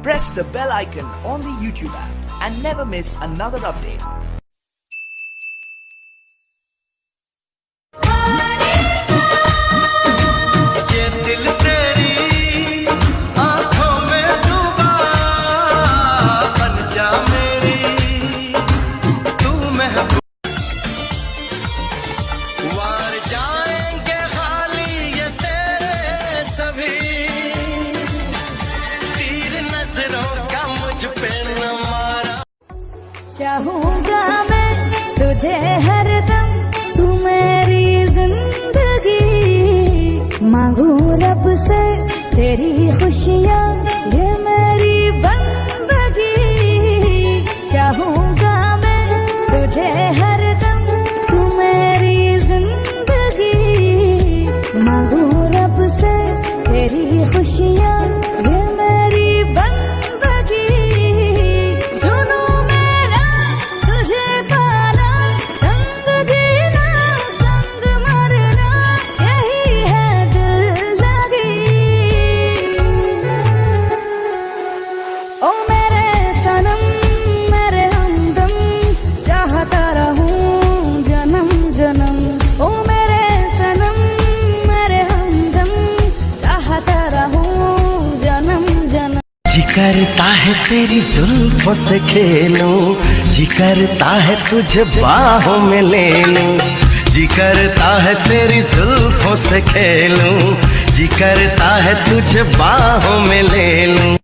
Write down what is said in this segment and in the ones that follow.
Press the bell icon on the YouTube app and never miss another update. चाहूंगा मैं तुझे हरदम, तू मेरी जिंदगी। मांगू रब से तेरी खुशियाँ, ये मेरी बंदगी। चाहूंगा मैं तुझे हरदम, तू मेरी जिंदगी। मांगू रब से तेरी खुशियाँ, ये मेरी बंदगी। जी करता है तेरी जुल्फों से खेलूं, जी करता है तुझे बाहों में ले लूं। जी करता है तेरी जुल्फों से खेलूं, जी करता है तुझे बाहों में ले लूं।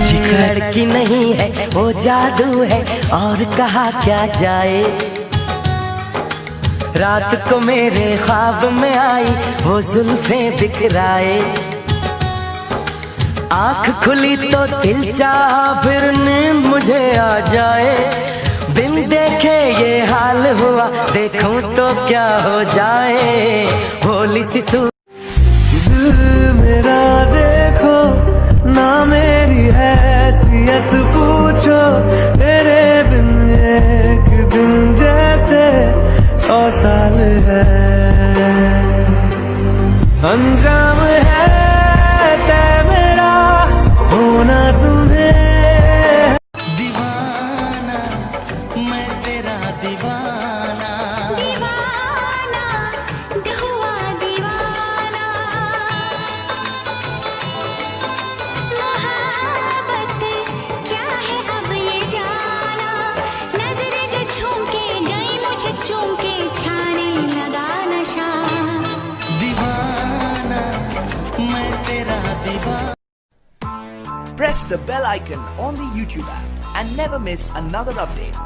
जिगर की नहीं है वो जादू है, और कहा क्या जाए। रात को मेरे ख्वाब में आई वो जुल्फें बिखराए। आँख खुली तो दिल चाहा फिर नींद मुझे आ जाए। बिन देखे ये हाल हुआ, देखूं तो क्या हो जाए। भोली सी दिल मेरा देखो ना, मेरी हैसियत पूछो। तेरे बिन एक दिन जैसे 100 साल है। अंजाम है तय मेरा होना तुम्हें। दीवाना मैं तेरा दीवाना, दीवाना हुआ दीवाना। मोहब्बत क्या है अब ये जाना। नजरें जो झूम के गई मुझे चूम के, छाने लगा नशा। दीवाना मैं तेरा दीवाना। Press the bell icon on the YouTube app and never miss another update.